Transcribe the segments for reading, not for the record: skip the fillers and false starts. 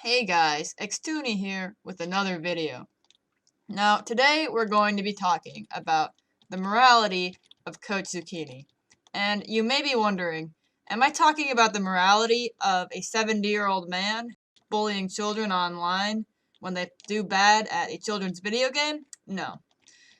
Hey guys, Xtoony here with another video. Now, today we're going to be talking about the morality of Coach Zucchini. And you may be wondering, am I talking about the morality of a 70-year-old man bullying children online when they do bad at a children's video game? No.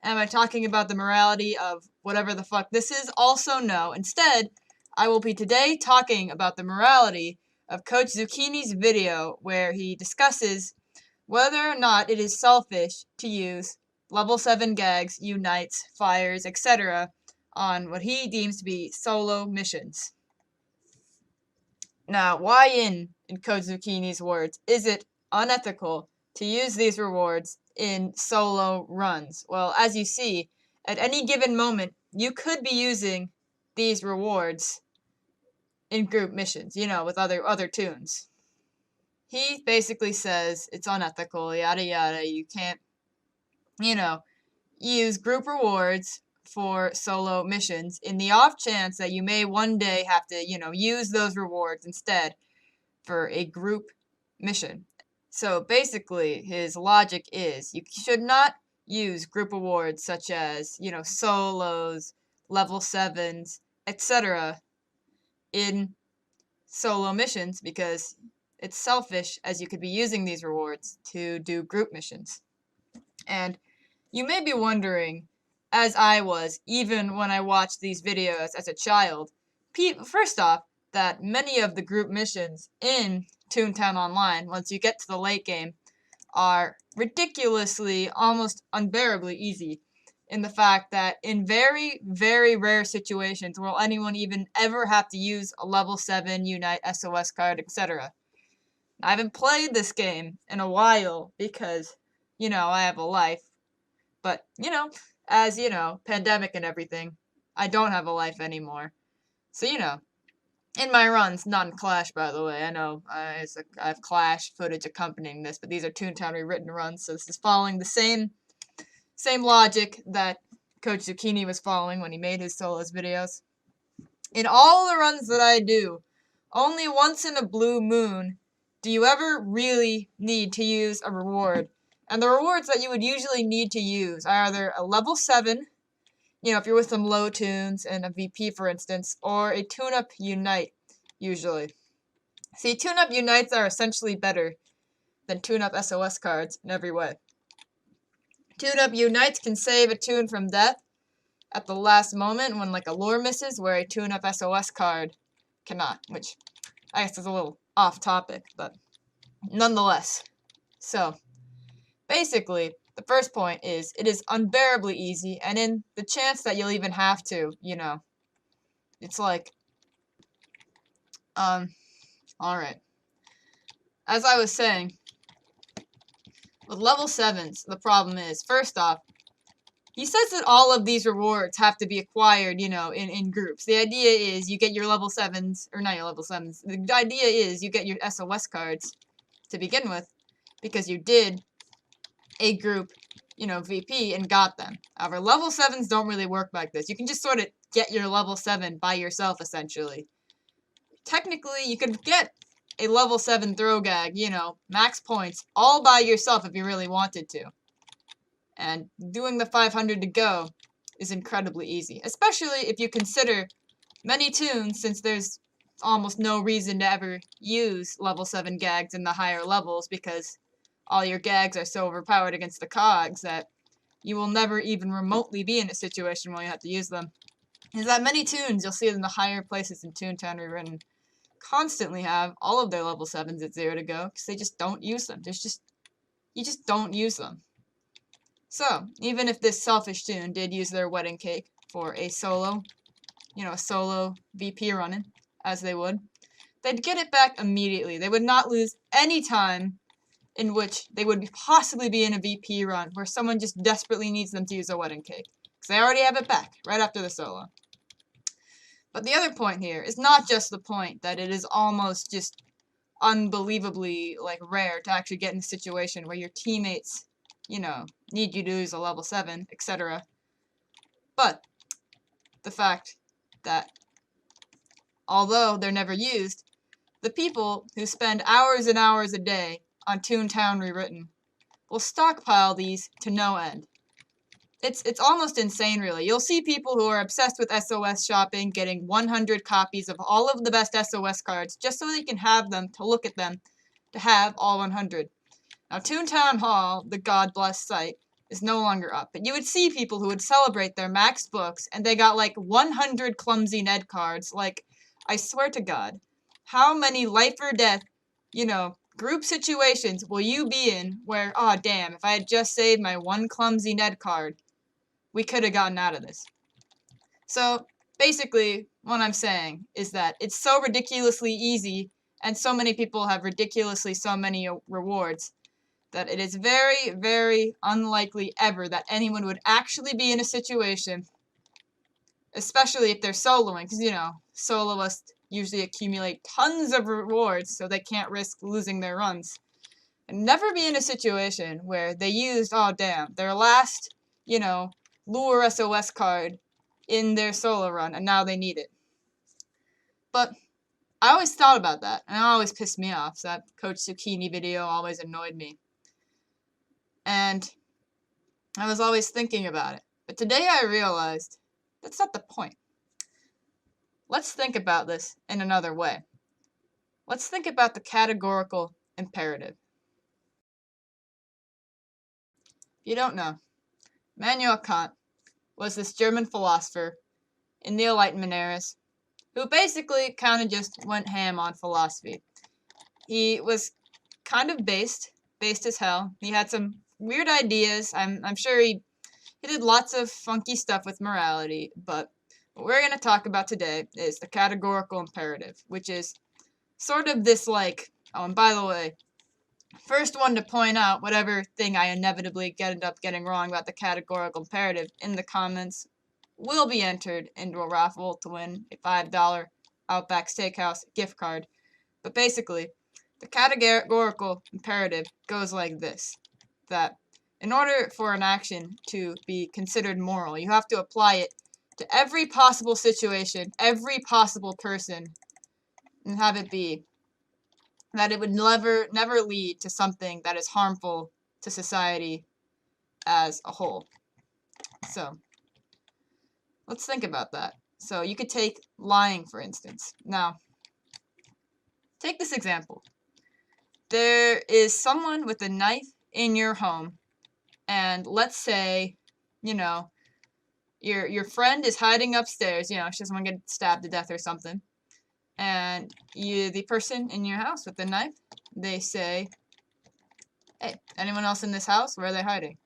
Am I talking about the morality of whatever the fuck this is? Also no. Instead, I will be today talking about the morality of Coach Zucchini's video where he discusses whether or not it is selfish to use level 7 gags, unites, fires, etc. on what he deems to be solo missions. Now, why in Coach Zucchini's words, is it unethical to use these rewards in solo runs? Well, as you see, at any given moment, you could be using these rewards in group missions, with other toons. He basically says it's unethical, yada yada, you can't, use group rewards for solo missions in the off chance that you may one day have to, use those rewards instead for a group mission. So basically, his logic is you should not use group awards such as, solos, level 7s, etc. in solo missions because it's selfish, as you could be using these rewards to do group missions. And you may be wondering, as I was, even when I watched these videos as a child, first off, that many of the group missions in Toontown Online, once you get to the late game, are ridiculously, almost unbearably easy in the fact that in very, very rare situations will anyone even ever have to use a level 7 Unite SOS card, etc. I haven't played this game in a while because, I have a life. But, as, pandemic and everything, I don't have a life anymore. So, in my runs, not in Clash, by the way. I know I have Clash footage accompanying this, but these are Toontown rewritten runs, so this is following the same logic that Coach Zucchini was following when he made his solos videos. In all the runs that I do, only once in a blue moon do you ever really need to use a reward. And the rewards that you would usually need to use are either a level 7, if you're with some low toons and a VP, for instance, or a tune-up Unite, usually. See, tune-up Unites are essentially better than tune-up SOS cards in every way. Tune-up Unites can save a toon from death at the last moment when, a lure misses, where a tune-up SOS card cannot, which I guess is a little off-topic, but nonetheless. So, basically, the first point is, it is unbearably easy, and in the chance that you'll even have to, it's like, alright. As I was saying, with level 7s, the problem is, first off, he says that all of these rewards have to be acquired, in groups. The idea is you get your level 7s, or not your level 7s, the idea is you get your SOS cards to begin with, because you did a group, VP and got them. However, level 7s don't really work like this. You can just sort of get your level 7 by yourself, essentially. Technically, you could get a level 7 throw gag, max points, all by yourself if you really wanted to. And doing the 500 to go is incredibly easy, especially if you consider many toons, since there's almost no reason to ever use level 7 gags in the higher levels because all your gags are so overpowered against the cogs that you will never even remotely be in a situation where you have to use them. Is that many toons, you'll see it in the higher places in Toontown Rewritten, constantly have all of their level 7s at 0 to go because they just don't use them. You just don't use them. So, even if this selfish toon did use their wedding cake for a solo, a solo VP run-in, as they would, they'd get it back immediately. They would not lose any time in which they would possibly be in a VP run where someone just desperately needs them to use a wedding cake, because they already have it back right after the solo. But the other point here is not just the point that it is almost just unbelievably, rare to actually get in a situation where your teammates, need you to use a level 7, etc. But the fact that, although they're never used, the people who spend hours and hours a day on Toontown Rewritten will stockpile these to no end. It's almost insane, really. You'll see people who are obsessed with SOS shopping getting 100 copies of all of the best SOS cards just so they can have them, to look at them, to have all 100. Now, Toontown Hall, the God-blessed site, is no longer up, but you would see people who would celebrate their max books, and they got like 100 Clumsy Ned cards. Like, I swear to God, how many life or death, group situations will you be in where, oh damn, if I had just saved my one Clumsy Ned card, we could have gotten out of this. So basically, what I'm saying is that it's so ridiculously easy, and so many people have ridiculously so many rewards, that it is very, very unlikely ever that anyone would actually be in a situation, especially if they're soloing, because, soloists usually accumulate tons of rewards so they can't risk losing their runs. And never be in a situation where they used, oh damn, their last, lure SOS card in their solo run, and now they need it. But I always thought about that, and it always pissed me off. So that Coach Zucchini video always annoyed me. And I was always thinking about it. But today I realized that's not the point. Let's think about this in another way. Let's think about the categorical imperative. If you don't know, Immanuel Kant was this German philosopher in the Enlightenment eras who basically kind of just went ham on philosophy. He was kind of based as hell. He had some weird ideas. I'm sure he did lots of funky stuff with morality, but what we're going to talk about today is the categorical imperative, which is sort of this like, oh, and by the way, first one to point out whatever thing I inevitably end up getting wrong about the categorical imperative in the comments will be entered into a raffle to win a $5 Outback Steakhouse gift card. But basically, the categorical imperative goes like this, that in order for an action to be considered moral, you have to apply it to every possible situation, every possible person, and have it be that it would never lead to something that is harmful to society as a whole. So, let's think about that. So, you could take lying, for instance. Now, take this example. There is someone with a knife in your home, and let's say, your friend is hiding upstairs, she doesn't want to get stabbed to death or something. And the person in your house with the knife, they say, hey, anyone else in this house? Where are they hiding?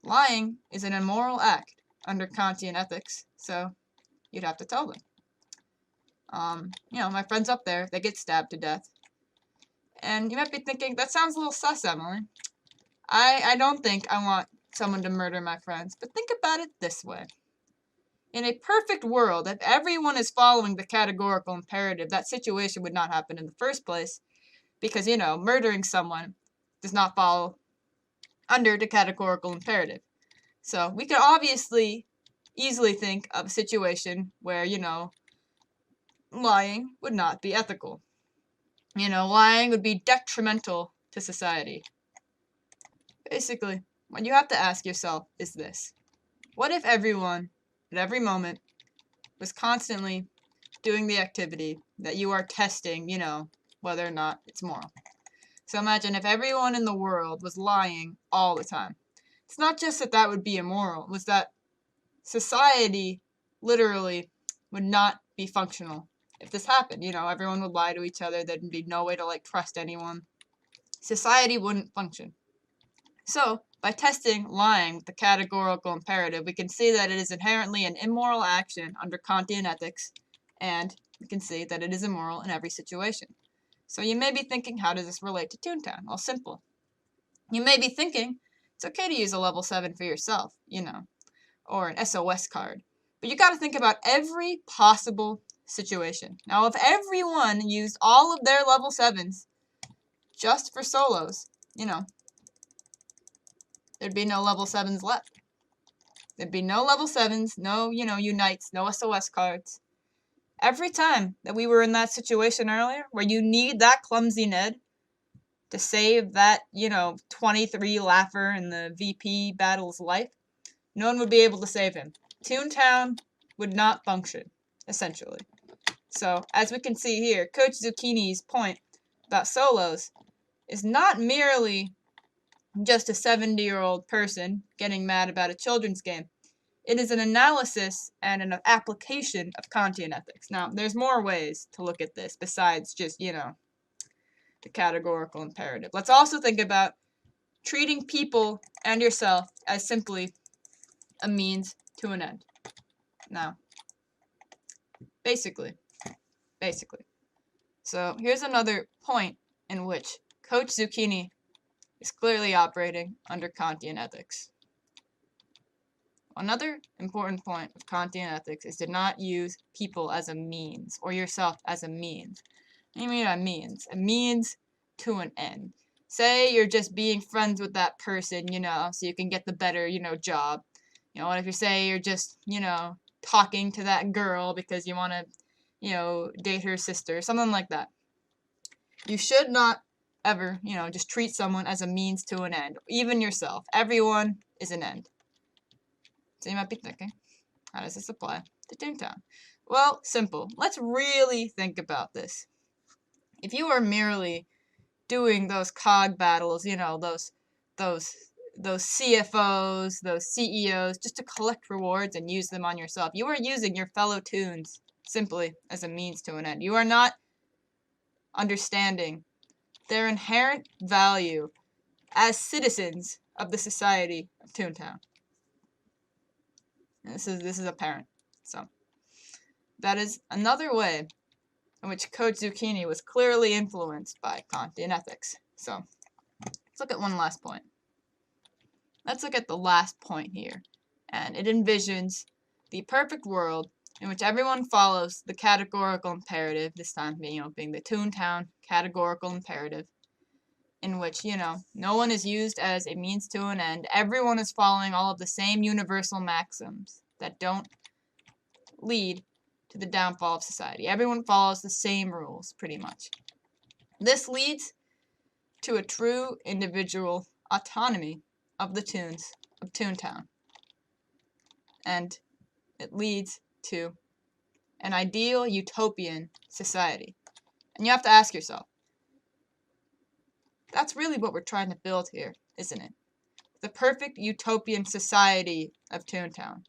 Lying is an immoral act under Kantian ethics, so you'd have to tell them. My friend's up there, they get stabbed to death. And you might be thinking, that sounds a little sus, Emily. I don't think I want someone to murder my friends, but think about it this way. In a perfect world, if everyone is following the categorical imperative, that situation would not happen in the first place, because, murdering someone does not fall under the categorical imperative. So we could obviously easily think of a situation where, lying would not be ethical. Lying would be detrimental to society. Basically, what you have to ask yourself is this. What if everyone, at every moment, was constantly doing the activity that you are testing, whether or not it's moral? So imagine if everyone in the world was lying all the time. It's not just that would be immoral, it was that society literally would not be functional. If this happened, everyone would lie to each other, there'd be no way to trust anyone. Society wouldn't function. So, by testing lying with the categorical imperative, we can see that it is inherently an immoral action under Kantian ethics, and we can see that it is immoral in every situation. So you may be thinking, how does this relate to Toontown? Well, simple. You may be thinking, it's okay to use a level 7 for yourself, or an SOS card. But you got to think about every possible situation. Now, if everyone used all of their level 7s just for solos, there'd be no level 7s left. There'd be no level 7s, no, unites, no SOS cards. Every time that we were in that situation earlier, where you need that Clumsy Ned, to save that, 23 laugher in the VP battle's life, no one would be able to save him. Toontown would not function, essentially. So, as we can see here, Coach Zucchini's point about solos is not merely just a 70-year-old person getting mad about a children's game. It is an analysis and an application of Kantian ethics. Now, there's more ways to look at this besides just, the categorical imperative. Let's also think about treating people and yourself as simply a means to an end. Now, basically. So here's another point in which Coach Zucchini is clearly operating under Kantian ethics. Another important point of Kantian ethics is to not use people as a means, or yourself as a means. What do you mean by means? A means to an end. Say you're just being friends with that person, so you can get the better, job. What if you say you're just, talking to that girl because you want to, date her sister, something like that. You should not ever, just treat someone as a means to an end, even yourself. Everyone is an end. So you might be thinking, how does this apply to Toontown? Well, simple. Let's really think about this. If you are merely doing those COG battles, those CFOs, those CEOs, just to collect rewards and use them on yourself, you are using your fellow Toons simply as a means to an end. You are not understanding their inherent value as citizens of the society of Toontown. And this is apparent. So that is another way in which Coach Zucchini was clearly influenced by Kantian ethics. So let's look at one last point. Let's look at the last point here, and it envisions the perfect world in which everyone follows the categorical imperative, this time being the Toontown categorical imperative, in which, no one is used as a means to an end. Everyone is following all of the same universal maxims that don't lead to the downfall of society. Everyone follows the same rules, pretty much. This leads to a true individual autonomy of the Toons of Toontown. And it leads to an ideal utopian society. And you have to ask yourself, that's really what we're trying to build here, isn't it? The perfect utopian society of Toontown.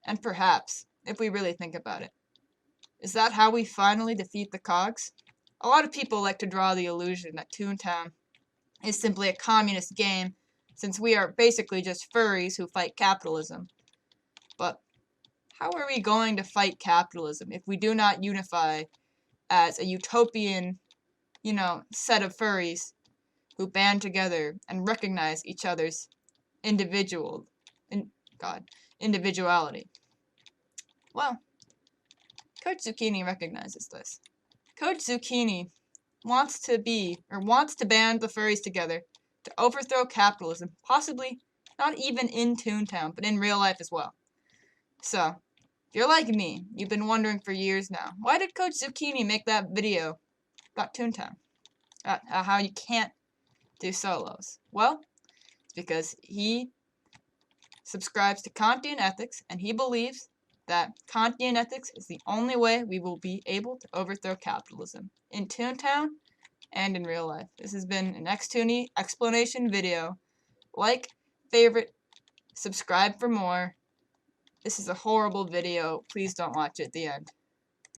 And perhaps, if we really think about it, is that how we finally defeat the cogs? A lot of people like to draw the illusion that Toontown is simply a communist game, since we are basically just furries who fight capitalism. But how are we going to fight capitalism if we do not unify as a utopian, set of furries who band together and recognize each other's individuality? Well, Coach Zucchini recognizes this. Coach Zucchini wants to band the furries together to overthrow capitalism, possibly not even in Toontown, but in real life as well. So, if you're like me, you've been wondering for years now, why did Coach Zucchini make that video about Toontown? How you can't do solos? Well, it's because he subscribes to Kantian ethics, and he believes that Kantian ethics is the only way we will be able to overthrow capitalism in Toontown and in real life. This has been an Xtoony explanation video. Like, favorite, subscribe for more. This is a horrible video. Please don't watch it at the end.